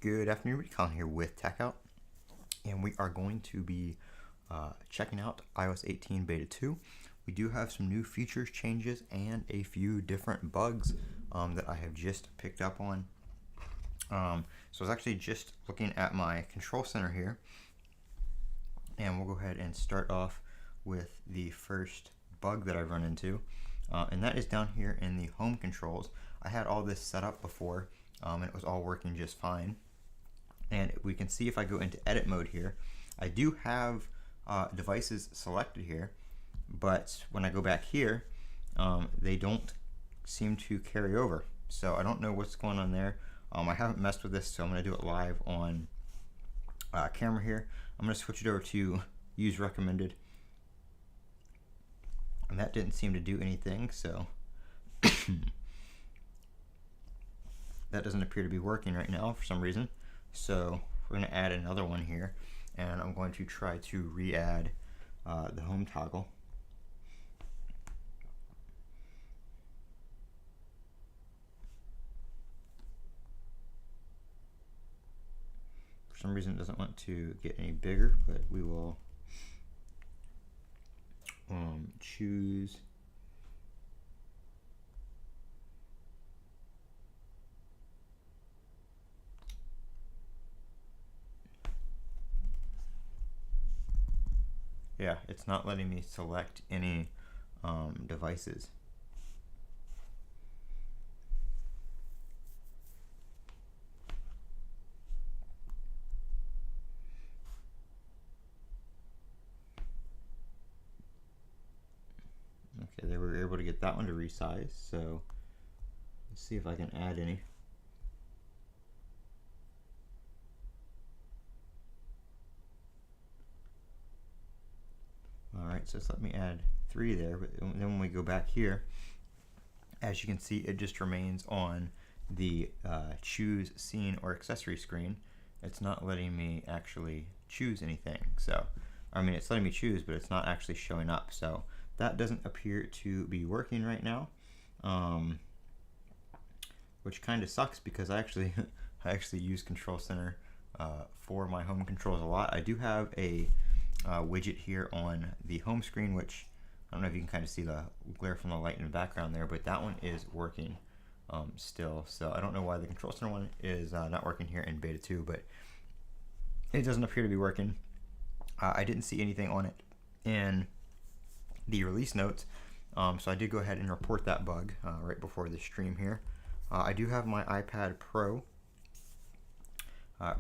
Good afternoon, everybody. Colin here with Techout, and we are going to be checking out iOS 18 Beta 2. We do have some new features, changes, and a few different bugs that I have just picked up on. So I was actually just looking at my control center here, and we'll go ahead and start off with the first bug that I've run into, and that is down here in the home controls. I had all this set up before, and it was all working just fine. And we can see if I go into edit mode here, I do have devices selected here, but when I go back here, they don't seem to carry over. So I don't know what's going on there. I haven't messed with this, so I'm going to do it live on camera here. I'm going to switch it over to use recommended, and that didn't seem to do anything, so that doesn't appear to be working right now for some reason. So we're going to add another one here, and I'm going to try to re-add the home toggle. For some reason it doesn't want to get any bigger, but we will choose yeah, it's not letting me select any devices. Okay, they were able to get that one to resize, so let's see if I can add any. Alright, so let's let me add 3 there, but then when we go back here, as you can see, it just remains on the choose scene or accessory screen. It's not letting me actually choose anything. So, I mean, it's letting me choose, but it's not actually showing up. So that doesn't appear to be working right now, which kind of sucks because I actually use Control Center for my home controls a lot. I do have a widget here on the home screen, which I don't know if you can kind of see the glare from the light in the background there, but that one is working still. So I don't know why the Control Center one is not working here in Beta 2, but it doesn't appear to be working. I didn't see anything on it in the release notes, so I did go ahead and report that bug right before the stream here. I do have my iPad Pro,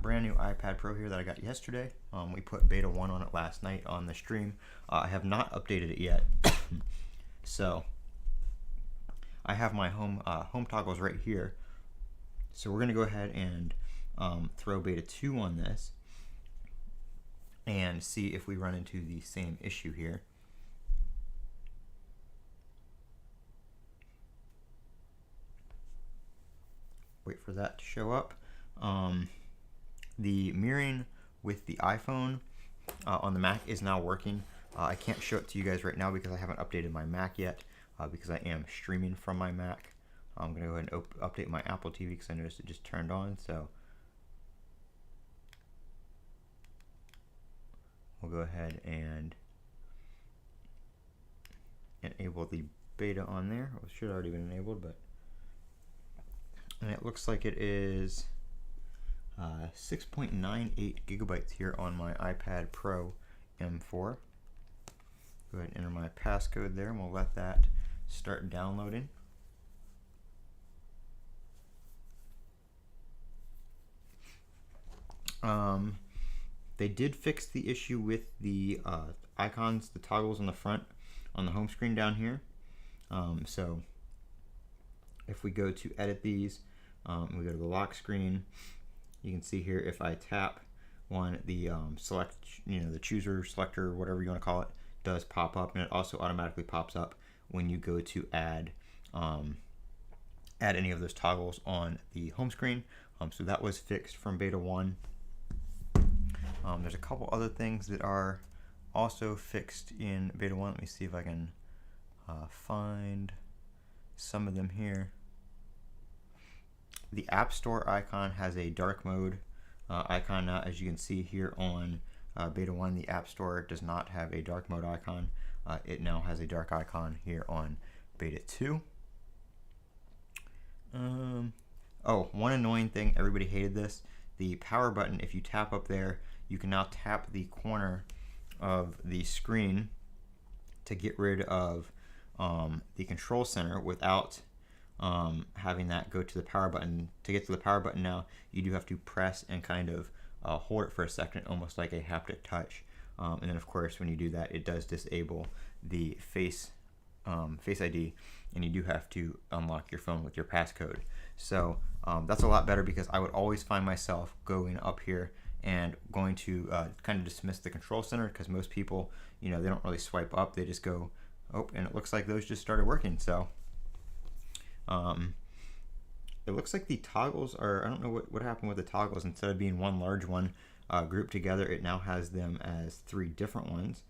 brand new iPad Pro here that I got yesterday. We put Beta 1 on it last night on the stream. I have not updated it yet, so I have my home toggles right here. So we're going to go ahead and throw Beta 2 on this and see if we run into the same issue here. Wait for that to show up. The mirroring with the iPhone on the Mac is now working. I can't show it to you guys right now because I haven't updated my Mac yet, because I am streaming from my Mac. I'm going to go ahead and update my Apple TV because I noticed it just turned on. So we'll go ahead and enable the beta on there. It should have already been enabled, but and it looks like it is 6.98 gigabytes here on my iPad Pro M4. Go ahead and enter my passcode there, and we'll let that start downloading. They did fix the issue with the icons, the toggles on the front on the home screen down here. So if we go to edit these, we go to the lock screen. You can see here if I tap on the select, the chooser, selector, whatever you want to call it, does pop up, and it also automatically pops up when you go to add any of those toggles on the home screen. So that was fixed from Beta 1. There's a couple other things that are also fixed in Beta 1. Let me see if I can find some of them here. The App Store icon has a dark mode icon now. As you can see here on Beta 1, the App Store does not have a dark mode icon. It now has a dark icon here on Beta 2. Oh, one annoying thing, everybody hated this. The power button, if you tap up there, you can now tap the corner of the screen to get rid of the control center without having that go to the power button. To get to the power button now, you do have to press and kind of hold it for a second, almost like a haptic touch. And then of course, when you do that, it does disable the Face ID, and you do have to unlock your phone with your passcode. So that's a lot better, because I would always find myself going up here and going to kind of dismiss the control center, because most people, they don't really swipe up, they just go, oh, and it looks like those just started working. So it looks like the toggles are, I don't know what happened with the toggles. Instead of being one large one grouped together, it now has them as 3 different ones.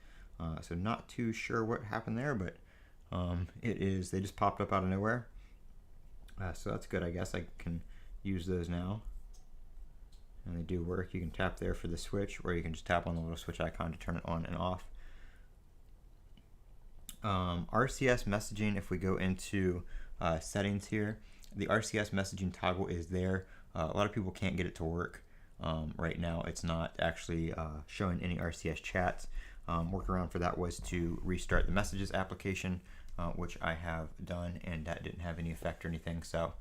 So not too sure what happened there, but they just popped up out of nowhere. So that's good. I guess I can use those now. And they do work. You can tap there for the switch, or you can just tap on the little switch icon to turn it on and off. RCS messaging, if we go into settings here, the RCS messaging toggle is there. A lot of people can't get it to work right now. It's not actually showing any RCS chats. Workaround for that was to restart the messages application, which I have done, and that didn't have any effect or anything. So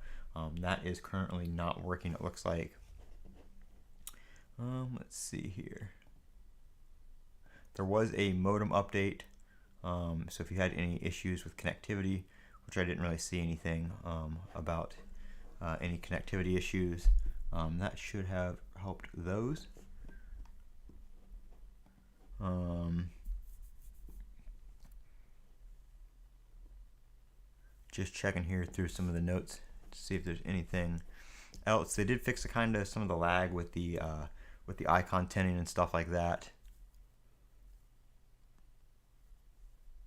that is currently not working, it looks like. Let's see here. There was a modem update, so if you had any issues with connectivity, which I didn't really see anything about any connectivity issues, that should have helped those. Just checking here through some of the notes to see if there's anything else. They did fix some of the lag with the icon tinting and stuff like that.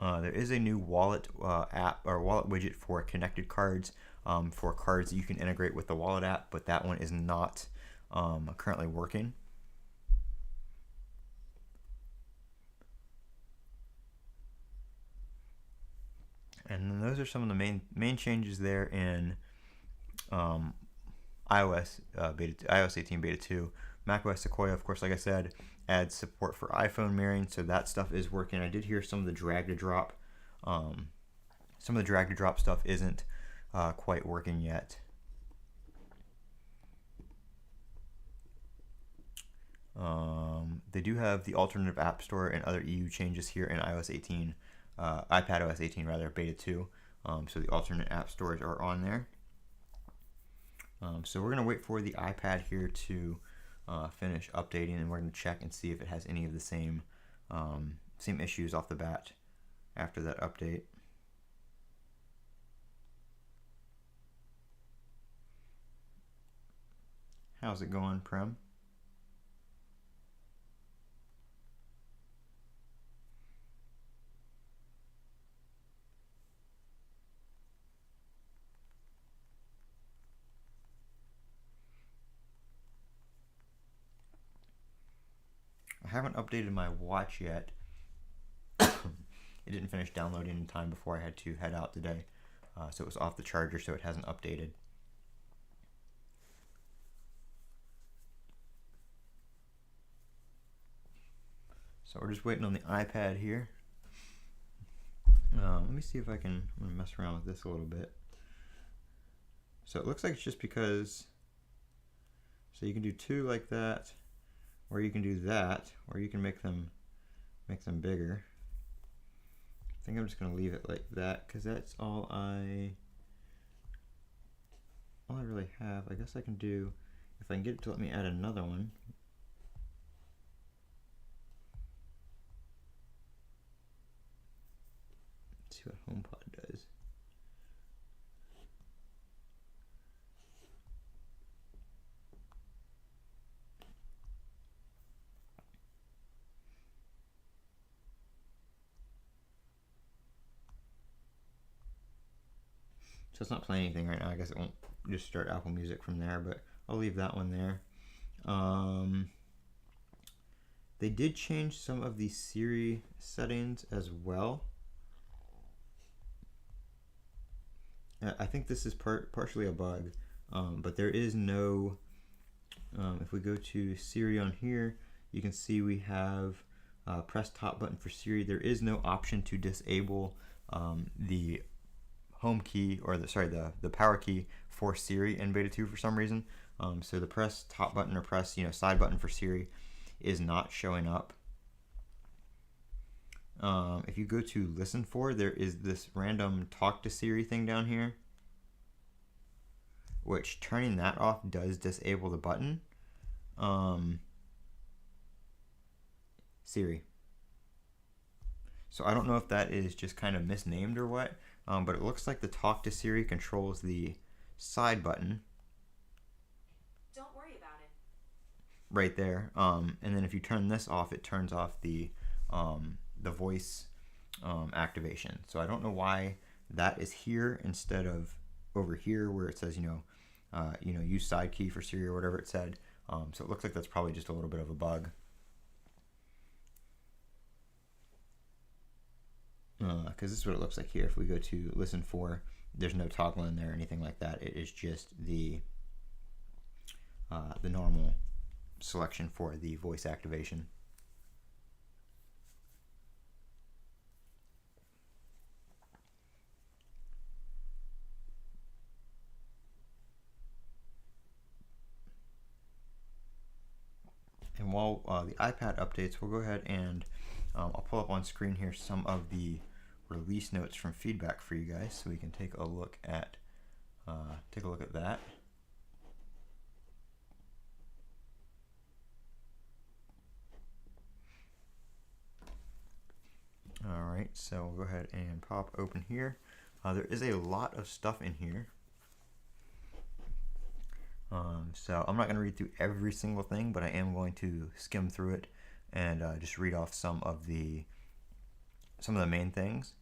There is a new wallet app or wallet widget for connected cards, for cards that you can integrate with the wallet app, but that one is not currently working. And then those are some of the main changes there in iOS 18 Beta 2. macOS Sequoia, of course, like I said, adds support for iPhone mirroring, so that stuff is working. I did hear some of the drag to drop. Some of the drag to drop stuff isn't quite working yet. They do have the alternative app store and other EU changes here in iOS 18, iPadOS 18 rather, Beta 2. So the alternate app stores are on there. So we're going to wait for the iPad here to finish updating, and we're going to check and see if it has any of the same issues off the bat after that update. How's it going, Prem? I haven't updated my watch yet. It didn't finish downloading in time before I had to head out today, so it was off the charger, so it hasn't updated. So we're just waiting on the iPad here. Let me see if I'm going to mess around with this a little bit. So it looks like it's just because, so you can do 2 like that, or you can do that, or you can make them bigger. I think I'm just going to leave it like that, because that's all I really have. I guess I can do, if I can get it to let me add another one. Let's see what HomePod does. So it's not playing anything right now. I guess it won't just start Apple Music from there, but I'll leave that one there. They did change some of the Siri settings as well. I think this is partially a bug, but there is no, if we go to Siri on here, you can see we have press top button for Siri. There is no option to disable the home key, or the power key for Siri in beta 2 for some reason. So the press top button or press side button for Siri is not showing up. If you go to listen for, there is this random talk to Siri thing down here, which turning that off does disable the button. Siri. So I don't know if that is just kind of misnamed or what, but it looks like the talk to Siri controls the side button. Don't worry about it. Right there. And then if you turn this off, it turns off the voice activation. So I don't know why that is here instead of over here where it says use side key for Siri or whatever it said. So it looks like that's probably just a little bit of a bug. Because this is what it looks like here. If we go to listen for, there's no toggle in there or anything like that. It is just the normal selection for the voice activation. And while the iPad updates, we'll go ahead and I'll pull up on screen here some of the release notes from feedback for you guys, so we can take a look at that. All right, so we'll go ahead and pop open here. There is a lot of stuff in here. So I'm not going to read through every single thing, but I am going to skim through it and just read off some of the main things.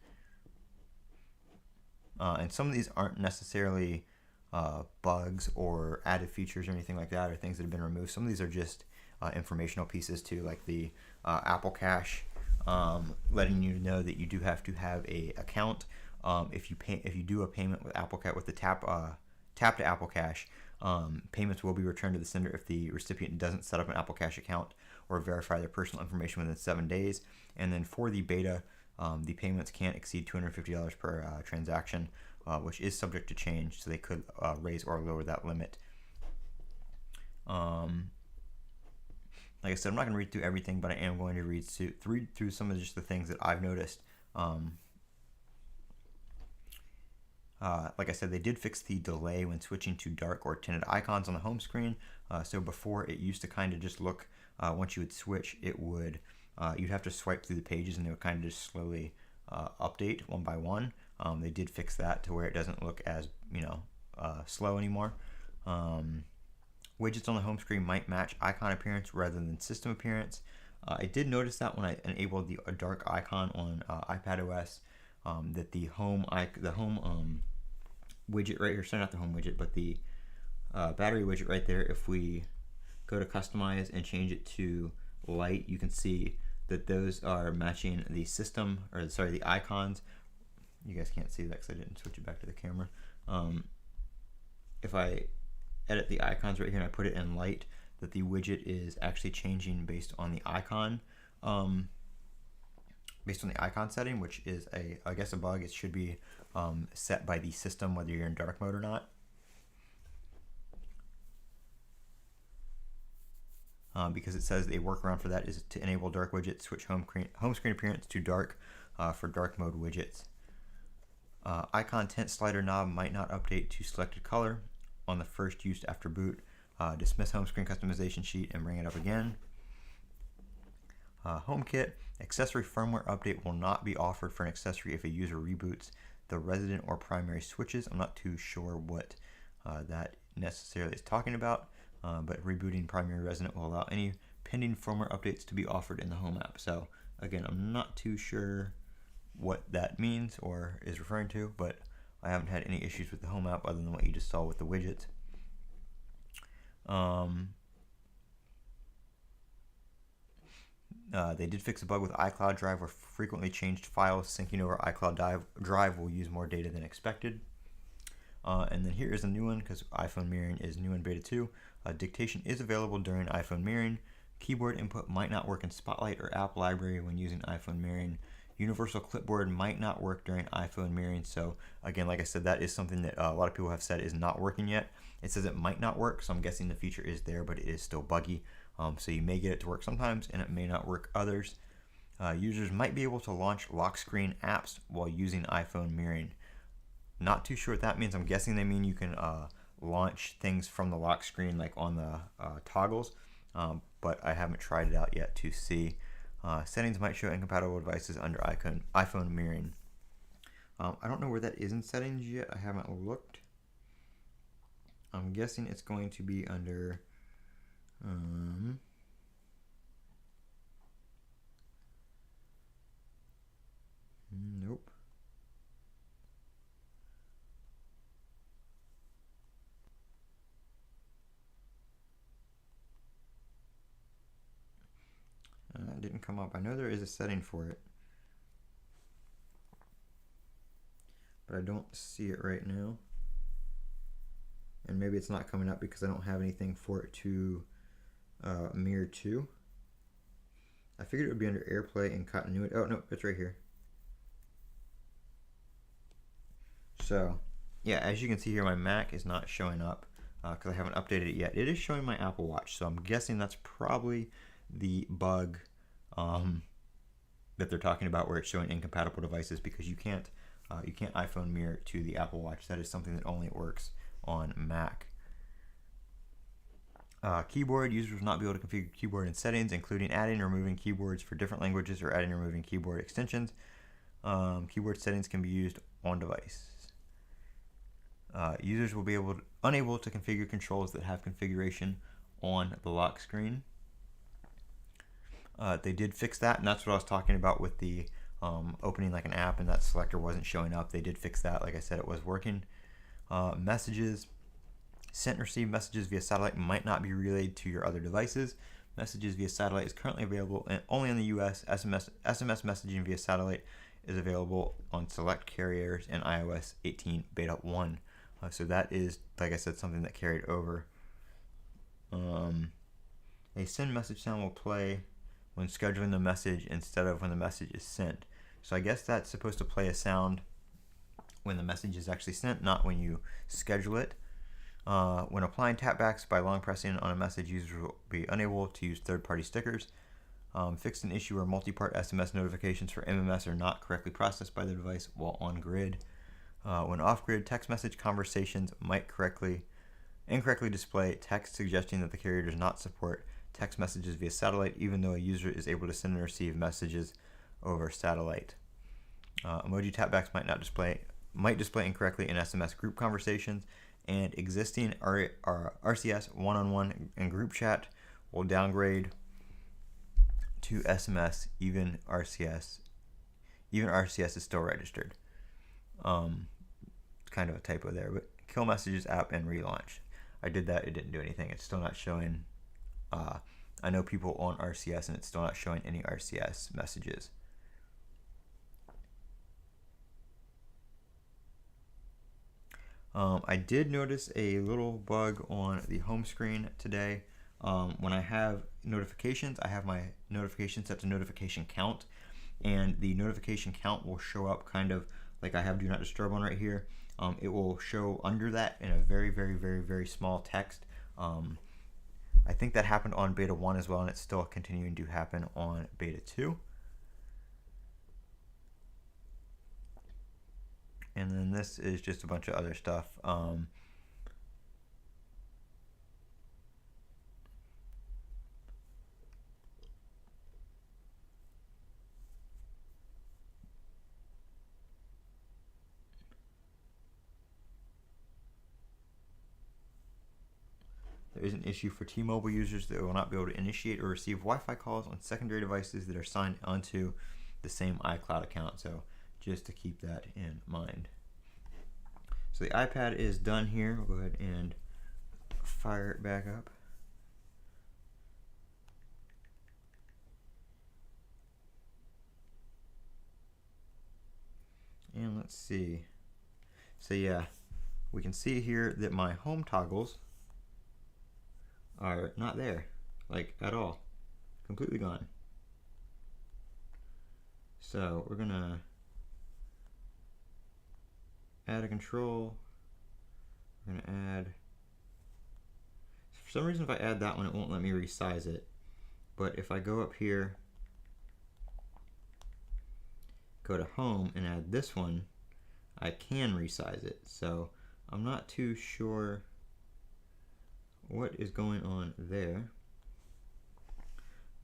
And some of these aren't necessarily bugs or added features or anything like that, or things that have been removed. Some of these are just informational pieces too, like the Apple Cash, letting you know that you do have to have a account. If you do a payment with Apple Cash with the tap to Apple Cash, payments will be returned to the sender if the recipient doesn't set up an Apple Cash account or verify their personal information within 7 days. And then for the beta, the payments can't exceed $250 per transaction, which is subject to change, so they could raise or lower that limit. Like I said, I'm not going to read through everything, but I am going to read through some of just the things that I've noticed. Like I said, they did fix the delay when switching to dark or tinted icons on the home screen. So before, it used to kind of just look, once you would switch, it would you'd have to swipe through the pages and they would kind of just slowly update one by one. They did fix that to where it doesn't look as slow anymore. Widgets on the home screen might match icon appearance rather than system appearance. I did notice that when I enabled the dark icon on iPadOS, that the home widget right here, sorry, not the home widget, but the battery widget right there, if we go to customize and change it to light, you can see that those are matching the system, or sorry, the icons. You guys can't see that because I didn't switch it back to the camera. If I edit the icons right here and I put it in light, that the widget is actually changing based on the icon, setting, which is I guess a bug. It should be set by the system whether you're in dark mode or not. Because it says a workaround for that is to enable dark widgets, switch home screen appearance to dark for dark mode widgets. Icon tint slider knob might not update to selected color on the first use after boot. Dismiss home screen customization sheet and bring it up again. HomeKit accessory firmware update will not be offered for an accessory if a user reboots the resident or primary switches. I'm not too sure what that necessarily is talking about, but rebooting primary resident will allow any pending firmware updates to be offered in the home app. So again, I'm not too sure what that means or is referring to, but I haven't had any issues with the home app other than what you just saw with the widgets. They did fix a bug with iCloud Drive where frequently changed files syncing over iCloud Drive will use more data than expected. And then here is a new one because iPhone mirroring is new in beta 2. Dictation is available during iPhone mirroring. Keyboard input might not work in Spotlight or App Library when using iPhone mirroring. Universal clipboard might not work during iPhone mirroring. So again, like I said, that is something that a lot of people have said is not working yet. It says it might not work, so I'm guessing the feature is there, but it is still buggy. So you may get it to work sometimes, and it may not work others. Users might be able to launch lock screen apps while using iPhone mirroring. Not too sure what that means. I'm guessing they mean you can launch things from the lock screen, like on the toggles, but I haven't tried it out yet to see. Settings might show incompatible devices under iPhone mirroring. I don't know where that is in settings yet. I haven't looked. I'm guessing it's going to be under nope. It didn't come up. I know there is a setting for it, but I don't see it right now. And maybe it's not coming up because I don't have anything for it to mirror to. I figured it would be under AirPlay and continuity. Oh, no, it's right here. So, yeah, as you can see here, my Mac is not showing up because I haven't updated it yet. It is showing my Apple Watch, so I'm guessing that's probably the bug that they're talking about where it's showing incompatible devices, because you can't iPhone mirror to the Apple Watch. That is something that only works on Mac. Keyboard, users will not be able to configure keyboard in settings, including adding and removing keyboards for different languages or adding and removing keyboard extensions. Keyboard settings can be used on device. Users will be unable to configure controls that have configuration on the lock screen. They did fix that, and that's what I was talking about with the opening like an app and that selector wasn't showing up. They did fix that. Like I said, it was working. Messages. Sent and received messages via satellite might not be relayed to your other devices. Messages via satellite is currently available only in the US. SMS messaging via satellite is available on select carriers in iOS 18 beta 1. So that is, like I said, something that carried over. A send message sound will play when scheduling the message instead of when the message is sent. So I guess that's supposed to play a sound when the message is actually sent, not when you schedule it. When applying tapbacks by long pressing on a message, users will be unable to use third-party stickers. Fixed an issue where multi-part SMS notifications for MMS are not correctly processed by the device while on grid. When off-grid, text message conversations might incorrectly display text suggesting that the carrier does not support text messages via satellite, even though a user is able to send and receive messages over satellite. Emoji tapbacks might display incorrectly in SMS group conversations, and existing RCS one-on-one and group chat will downgrade to SMS. Even RCS is still registered. Kind of a typo there, but kill messages app and relaunch. I did that. It didn't do anything. It's still not showing. I know people on RCS, and it's still not showing any RCS messages. I did notice a little bug on the home screen today. When I have notifications, I have my notification set to notification count, and the notification count will show up kind of like I have Do Not Disturb on right here. It will show under that in a very, very, very, very small text. I think that happened on beta 1 as well, and it's still continuing to happen on beta 2. And then this is just a bunch of other stuff. There is an issue for T-Mobile users that will not be able to initiate or receive Wi-Fi calls on secondary devices that are signed onto the same iCloud account. So just to keep that in mind. So the iPad is done here. We'll go ahead and fire it back up. let's see. So yeah, we can see here that my home toggles are not there, like at all, completely gone. So we're gonna add a control. We're gonna add, for some reason if I add that one it won't let me resize it, but if I go up here, go to home and add this one, I can resize it. So I'm not too sure what is going on there,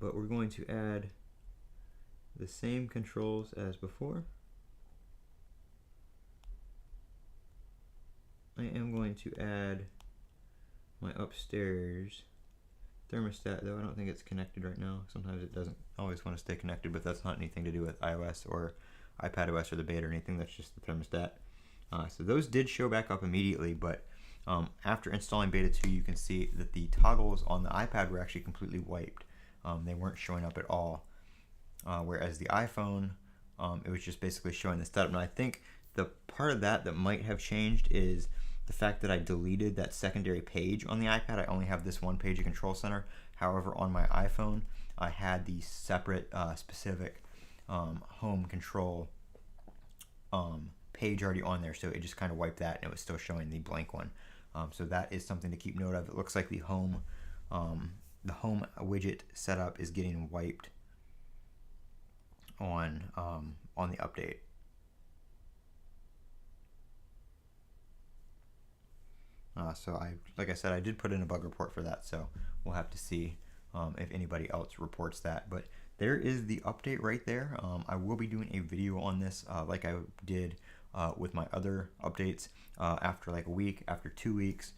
but we're going to add the same controls as before. I am going to add my upstairs thermostat, though I don't think it's connected right now. Sometimes it doesn't always want to stay connected, but that's not anything to do with iOS or iPadOS or the beta or anything. That's just the thermostat. So those did show back up immediately, but after installing beta 2 you can see that the toggles on the iPad were actually completely wiped. They weren't showing up at all, whereas the iPhone, it was just basically showing the setup. And I think the part of that might have changed is the fact that I deleted that secondary page on the iPad. I only have this one page of Control Center. However, on my iPhone I had the separate specific home control page already on there, so it just kind of wiped that and it was still showing the blank one. So that is something to keep note of. It looks like the home widget setup is getting wiped on the update. So like I said, I did put in a bug report for that, so we'll have to see if anybody else reports that. But there is the update right there. I will be doing a video on this like I did with my other updates after like a week, after 2 weeks,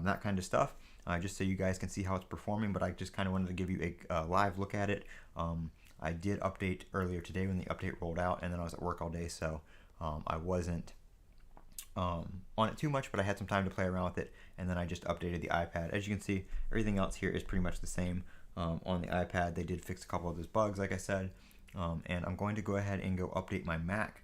that kind of stuff, just so you guys can see how it's performing. But I just kind of wanted to give you a live look at it. I did update earlier today when the update rolled out, and then I was at work all day, so I wasn't on it too much, but I had some time to play around with it, and then I just updated the iPad. As you can see, everything else here is pretty much the same. On the iPad they did fix a couple of those bugs, like I said, and I'm going to go ahead and go update my Mac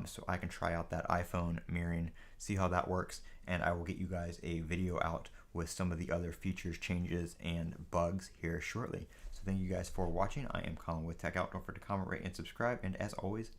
so I can try out that iPhone mirroring, see how that works, and I will get you guys a video out with some of the other features, changes, and bugs here shortly. So thank you guys for watching. I am Colin with Techout. Don't forget to comment, rate, and subscribe, and as always,